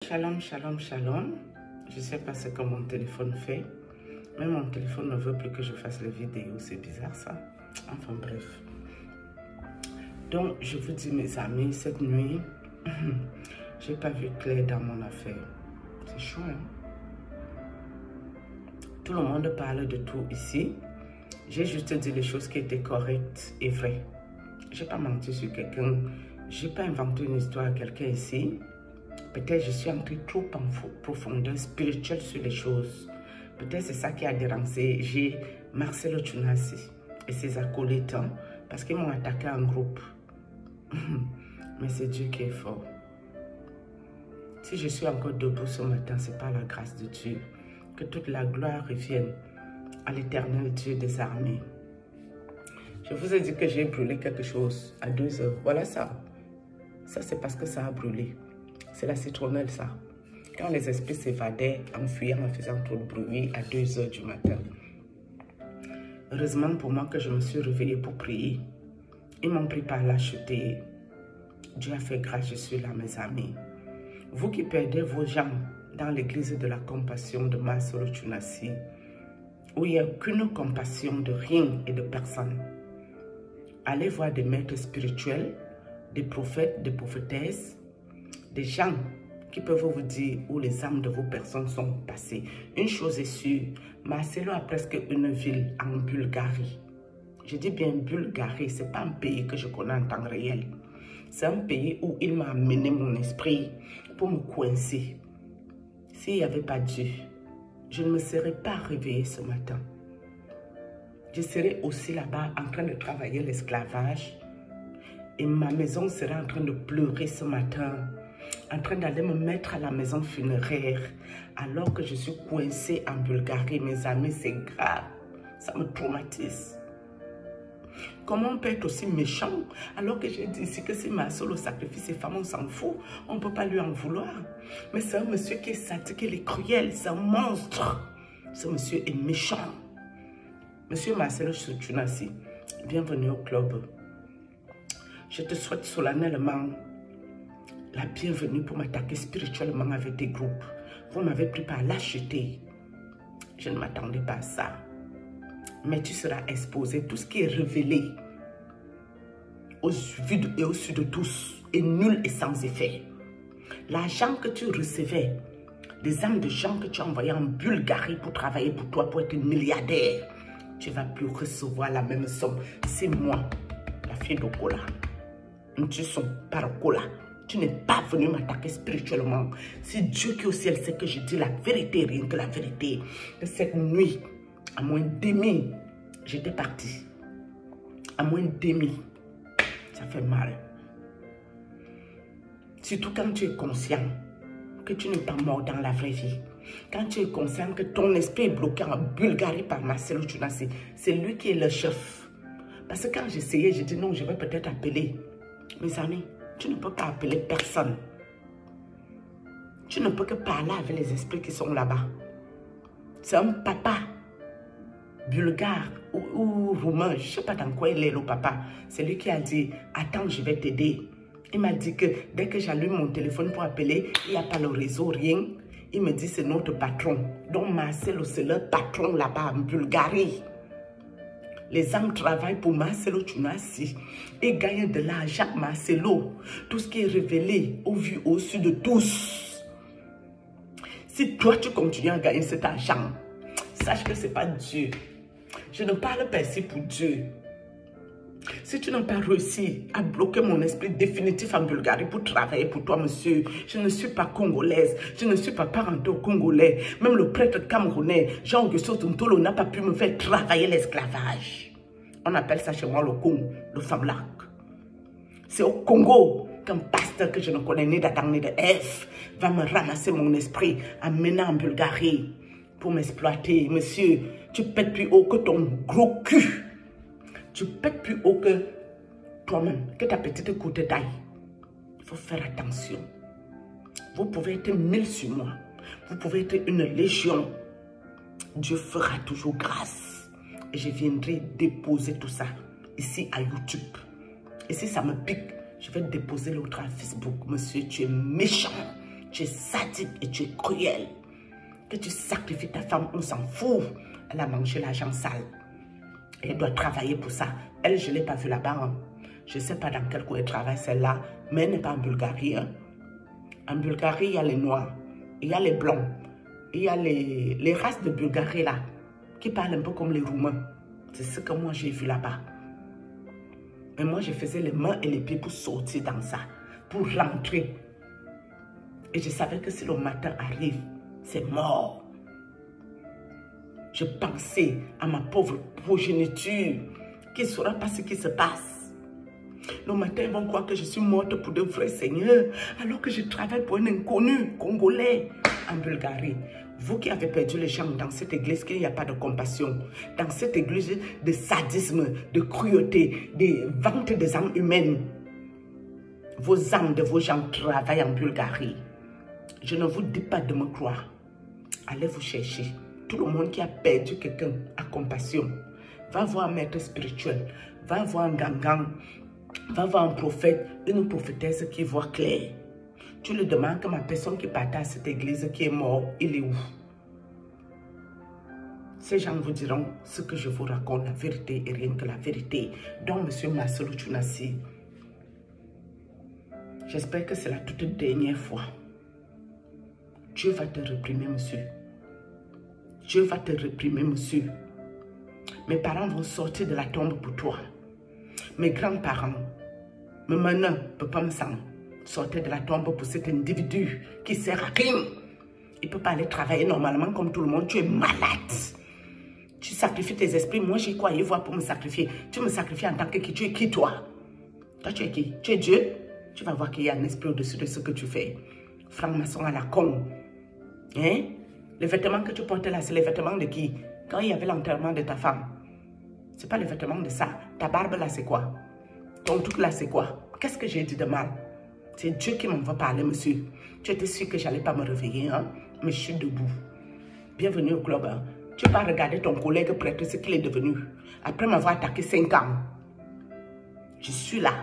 Shalom, shalom, shalom. Je ne sais pas ce que mon téléphone fait. Mais mon téléphone ne veut plus que je fasse les vidéos. C'est bizarre ça. Enfin bref. Donc je vous dis mes amis, cette nuit, j'ai pas vu clair dans mon affaire. C'est chaud, hein? Tout le monde parle de tout ici. J'ai juste dit les choses qui étaient correctes et vraies. J'ai pas menti sur quelqu'un. J'ai pas inventé une histoire à quelqu'un ici. Peut-être je suis entrée trop en profondeur spirituelle sur les choses. Peut-être c'est ça qui a dérangé. J'ai Marcelo Chunassi et ses acolytes parce qu'ils m'ont attaqué en groupe. Mais c'est Dieu qui est fort. Si je suis encore debout ce matin, c'est par la grâce de Dieu. Que toute la gloire revienne à l'Éternel Dieu des armées. Je vous ai dit que j'ai brûlé quelque chose à 2 heures. Voilà ça. Ça, c'est parce que ça a brûlé. C'est la citronnelle, ça. Quand les esprits s'évadaient en fuyant, en faisant trop de bruit à 2 heures du matin. Heureusement pour moi que je me suis réveillée pour prier. Ils m'ont pris par l'acheter. Dieu a fait grâce, je suis là, mes amis. Vous qui perdez vos jambes dans l'église de la compassion de Marcelo Chunassi, où il n'y a qu'une compassion de rien et de personne. Allez voir des maîtres spirituels, des prophètes, des prophétesses, des gens qui peuvent vous dire où les âmes de vos personnes sont passées. Une chose est sûre, Marcelo a presque une ville en Bulgarie. Je dis bien Bulgarie, ce n'est pas un pays que je connais en temps réel. C'est un pays où il m'a amené mon esprit pour me coincer. S'il n'y avait pas Dieu, je ne me serais pas réveillée ce matin. Je serais aussi là-bas en train de travailler l'esclavage. Et ma maison serait en train de pleurer ce matin, en train d'aller me mettre à la maison funéraire, alors que je suis coincée en Bulgarie. Mes amis, c'est grave. Ça me traumatise. Comment on peut être aussi méchant, alors que j'ai dit ici que si Marcelo sacrifie ses femmes, on s'en fout. On ne peut pas lui en vouloir. Mais c'est un monsieur qui est sadique, il est cruel, c'est un monstre. Ce monsieur est méchant. Monsieur Marcelo Chunassi, bienvenue au club. Je te souhaite solennellement la bienvenue pour m'attaquer spirituellement avec des groupes. Vous m'avez pris par lâcheté. Je ne m'attendais pas à ça. Mais tu seras exposé. Tout ce qui est révélé aux vues et au su de tous est nul et sans effet. L'argent que tu recevais, les âmes de gens que tu as envoyés en Bulgarie pour travailler pour toi, pour être milliardaire, tu ne vas plus recevoir la même somme. C'est moi, la fille d'Okola. Tu son paracola. Tu n'es pas venu m'attaquer spirituellement. C'est Dieu qui au ciel sait que je dis la vérité, rien que la vérité. Que cette nuit, à moins demi, j'étais partie. À moins demi, ça fait mal. Surtout quand tu es conscient que tu n'es pas mort dans la vraie vie. Quand tu es conscient que ton esprit est bloqué en Bulgarie par Marcelo Chunassi, c'est lui qui est le chef. Parce que quand j'essayais, j'ai dit non, je vais peut-être appeler. Mes amis, tu ne peux pas appeler personne. Tu ne peux que parler avec les esprits qui sont là-bas. C'est un papa bulgare ou roumain, je ne sais pas dans quoi il est le papa. C'est lui qui a dit, attends, je vais t'aider. Il m'a dit que dès que j'allume mon téléphone pour appeler, il n'y a pas le réseau, rien. Il me dit, c'est notre patron. Donc Marcelo, c'est leur patron là-bas en Bulgarie. Les âmes travaillent pour Marcelo Chunassi et gagnent de l'argent, Marcelo. Tout ce qui est révélé au vu au-dessus de tous. Si toi, tu continues à gagner cet argent, sache que ce n'est pas Dieu. Je ne parle pas ici pour Dieu. Si tu n'as pas réussi à bloquer mon esprit définitif en Bulgarie pour travailler pour toi, monsieur, je ne suis pas congolaise, je ne suis pas parenté congolais. Même le prêtre camerounais, Jean-Auguste Tuntolo, n'a pas pu me faire travailler l'esclavage. On appelle ça chez moi le Congo, le Famlac. C'est au Congo qu'un pasteur que je ne connais ni d'Adam ni de Ève va me ramasser mon esprit, amener en Bulgarie pour m'exploiter. Monsieur, tu pètes plus haut que ton gros cul. Tu pètes plus haut que toi-même, que ta petite côte de taille. Il faut faire attention. Vous pouvez être 1000 sur moi. Vous pouvez être une légion. Dieu fera toujours grâce. Et je viendrai déposer tout ça ici à YouTube. Et si ça me pique, je vais déposer l'autre à Facebook. Monsieur, tu es méchant. tu es sadique et tu es cruel. Que tu sacrifies ta femme, on s'en fout. Elle a mangé l'argent sale. Elle doit travailler pour ça. Elle, je ne l'ai pas vue là-bas. Hein. Je ne sais pas dans quel coin elle travaille celle-là, mais elle n'est pas en Bulgarie. Hein. En Bulgarie, il y a les Noirs, il y a les Blancs, il y a les races de Bulgarie là, qui parlent un peu comme les Roumains. C'est ce que moi j'ai vu là-bas. Mais moi, je faisais les mains et les pieds pour sortir dans ça, pour rentrer. Et je savais que si le matin arrive, c'est mort. Je pensais à ma pauvre progéniture, qui ne saura pas ce qui se passe. Le matin, ils vont croire que je suis morte pour de vrais seigneurs, alors que je travaille pour un inconnu congolais en Bulgarie. Vous qui avez perdu les gens dans cette église, qu'il n'y a pas de compassion, dans cette église de sadisme, de cruauté, de vente des âmes humaines, vos âmes de vos gens travaillent en Bulgarie. Je ne vous dis pas de me croire. Allez vous chercher. Tout le monde qui a perdu quelqu'un a compassion. Va voir un maître spirituel, va voir un gangan, va voir un prophète, une prophétesse qui voit clair. Tu lui demandes que ma personne qui partait à cette église qui est mort, il est où? Ces gens vous diront ce que je vous raconte, la vérité et rien que la vérité. Donc, M. Marcelo Tchounassi, j'espère que c'est la toute dernière fois. Dieu va te réprimer, monsieur. Dieu va te réprimer, monsieur. Mes parents vont sortir de la tombe pour toi. Mes grands-parents, mes menants, papa me sang, sortaient de la tombe pour cet individu qui sert à rien. Il ne peut pas aller travailler normalement comme tout le monde. Tu es malade. Tu sacrifies tes esprits. Moi, j'ai quoi y voir pour me sacrifier. Tu me sacrifies en tant que qui? Tu es qui, toi? Toi, tu es qui? Tu es Dieu? Tu vas voir qu'il y a un esprit au-dessus de ce que tu fais. Franc-maçon à la con. Hein? Les vêtements que tu portais là, c'est les vêtements de qui? Quand il y avait l'enterrement de ta femme. Ce n'est pas les vêtements de ça. Ta barbe là, c'est quoi? Ton truc là, c'est quoi? Qu'est-ce que j'ai dit de mal? C'est Dieu qui m'en va parler, monsieur. Tu étais sûr que je n'allais pas me réveiller, hein? Mais je suis debout. Bienvenue au club. Hein? Tu vas regarder ton collègue prêtre, ce qu'il est devenu. Après m'avoir attaqué 5 ans. Je suis là.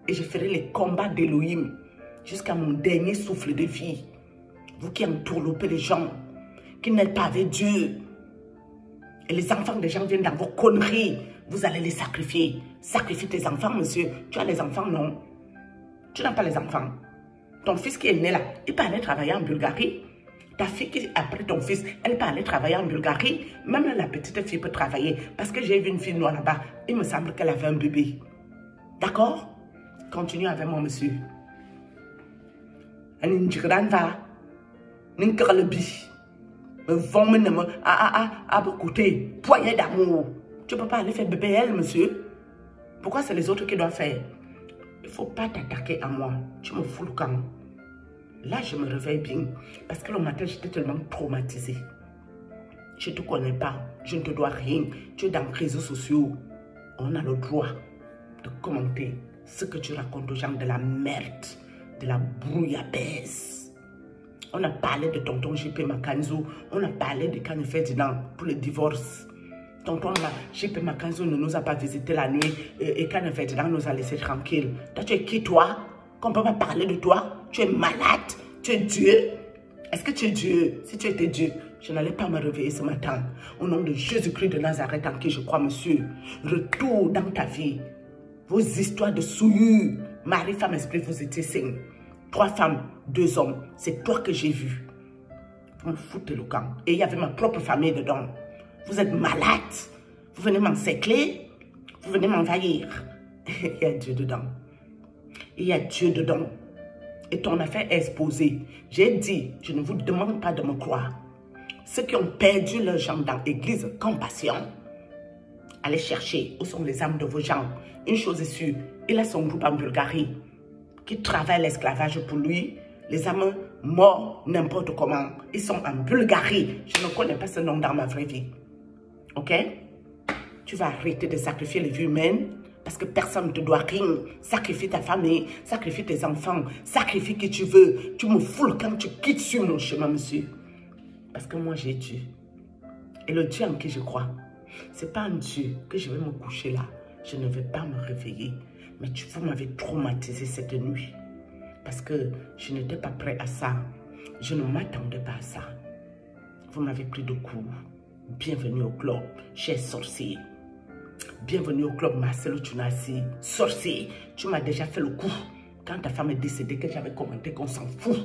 Et je ferai les combats d'Elohim jusqu'à mon dernier souffle de vie. Vous qui entourloupez les gens, qui n'êtes pas avec Dieu. Et les enfants des gens viennent dans vos conneries. Vous allez les sacrifier. Sacrifie tes enfants, monsieur. Tu as les enfants, non? Tu n'as pas les enfants. Ton fils qui est né là, il peut aller travailler en Bulgarie. Ta fille qui est après ton fils, elle peut aller travailler en Bulgarie. Même la petite fille peut travailler. Parce que j'ai vu une fille noire là-bas. Il me semble qu'elle avait un bébé. D'accord? Continue avec moi, monsieur. Va. Poignée d'amour. Tu ne peux pas aller faire bébé elle, monsieur. Pourquoi c'est les autres qui doivent faire? Il ne faut pas t'attaquer à moi. Tu me fous le camp. Là, je me réveille bien. Parce que le matin, j'étais tellement traumatisée. Je ne te connais pas. Je ne te dois rien. Tu es dans les réseaux sociaux. On a le droit de commenter ce que tu racontes aux gens de la merde, de la brouillabaisse. On a parlé de tonton JP Makanzo. On a parlé de Kanye Ferdinand pour le divorce. Tonton JP Makanzo ne nous a pas visité la nuit et Kanye Ferdinand nous a laissé tranquille. Toi, tu es qui, toi? Qu'on ne peut pas parler de toi? Tu es malade? Tu es Dieu? Est-ce que tu es Dieu? Si tu étais Dieu, je n'allais pas me réveiller ce matin. Au nom de Jésus-Christ de Nazareth en qui je crois, monsieur. Retour dans ta vie. Vos histoires de souillure. Mari, femme, esprit, vous étiez 5. 3 femmes, 2 hommes. C'est toi que j'ai vu. Vous me foutez le camp. Et il y avait ma propre famille dedans. Vous êtes malade. Vous venez m'encercler. Vous venez m'envahir. Il y a Dieu dedans. Il y a Dieu dedans. Et ton affaire est exposée. J'ai dit, je ne vous demande pas de me croire. Ceux qui ont perdu leurs gens dans l'église Compassion, allez chercher où sont les âmes de vos gens. Une chose est sûre, il a son groupe en Bulgarie qui travaille l'esclavage pour lui. Les âmes morts n'importe comment. Ils sont en Bulgarie. Je ne connais pas ce nom dans ma vraie vie. Ok? Tu vas arrêter de sacrifier les vies humaines parce que personne ne te doit rien. Sacrifie ta famille, sacrifie tes enfants, sacrifie qui tu veux. Tu me fous quand tu quittes sur mon chemin, monsieur. Parce que moi, j'ai Dieu. Et le Dieu en qui je crois, ce n'est pas un Dieu que je vais me coucher là. Je ne vais pas me réveiller. Mais vous m'avez traumatisé cette nuit. Parce que je n'étais pas prêt à ça. Je ne m'attendais pas à ça. Vous m'avez pris de court. Bienvenue au club, cher sorcier. Bienvenue au club Marcelo Tunasi. Sorcier, tu m'as déjà fait le coup. Quand ta femme est décédée, que j'avais commenté qu'on s'en fout.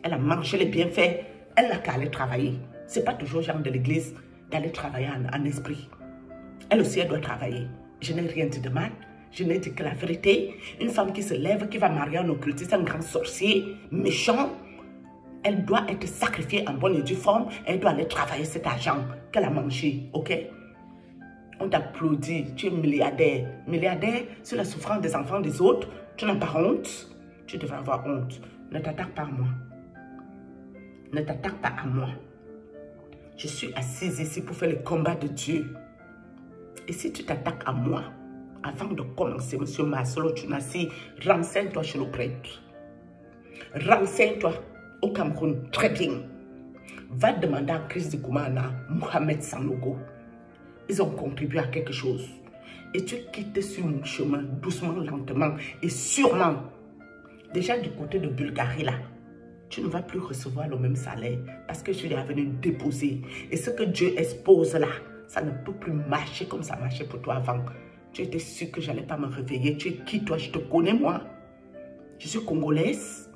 Elle a mangé les bienfaits. Elle n'a qu'à aller travailler. Ce n'est pas toujours genre de l'église d'aller travailler en esprit. Elle aussi, elle doit travailler. Je n'ai rien dit de mal. Je n'ai dit que la vérité. Une femme qui se lève, qui va marier un occultiste, un grand sorcier, méchant, elle doit être sacrifiée en bonne et due forme. Elle doit aller travailler cet argent qu'elle a mangé, ok? On t'applaudit, tu es milliardaire. Milliardaire sur la souffrance des enfants des autres. Tu n'as pas honte? Tu devrais avoir honte. Ne t'attaque pas à moi. Ne t'attaque pas à moi. Je suis assise ici pour faire le combat de Dieu. Et si tu t'attaques à moi, avant de commencer, monsieur Marcelo Tunasi, renseigne-toi chez le prêtre. Renseigne-toi au Cameroun, très bien. Va demander à Chris de Koumana, Mohamed Sanogo. Ils ont contribué à quelque chose. Et tu quittes sur mon chemin, doucement, lentement et sûrement. Déjà du côté de Bulgarie, là, tu ne vas plus recevoir le même salaire parce que je suis venu déposer. Et ce que Dieu expose là, ça ne peut plus marcher comme ça marchait pour toi avant. Tu étais sûr que je n'allais pas me réveiller. Tu es qui toi? Je te connais moi. Je suis congolaise.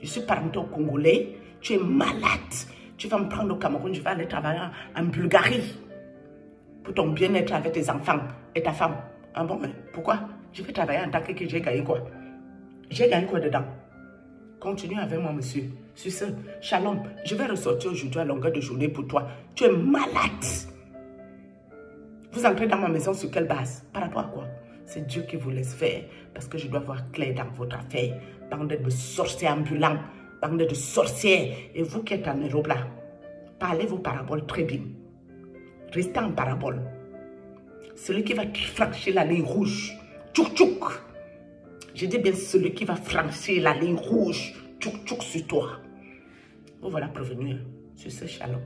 Je suis parentée au Congolais. Tu es malade. Tu vas me prendre au Cameroun. Je vais aller travailler en Bulgarie. Pour ton bien-être avec tes enfants et ta femme. Ah bon, mais pourquoi? Je vais travailler en tant que j'ai gagné quoi? J'ai gagné quoi dedans? Continue avec moi, monsieur. Sur ce, shalom. Je vais ressortir aujourd'hui à longueur de journée pour toi. Tu es malade. Vous entrez dans ma maison sur quelle base? Par rapport à quoi? C'est Dieu qui vous laisse faire. Parce que je dois voir clair dans votre affaire. Bande de sorciers ambulants. Bande de sorcières. Et vous qui êtes en Europe là, parlez vos paraboles très bien. Restez en parabole. Celui qui va franchir la ligne rouge. Tchouk tchouk. Je dis bien celui qui va franchir la ligne rouge. Tchouk tchouk sur toi. Vous voilà prévenu. Sur ce, shalom.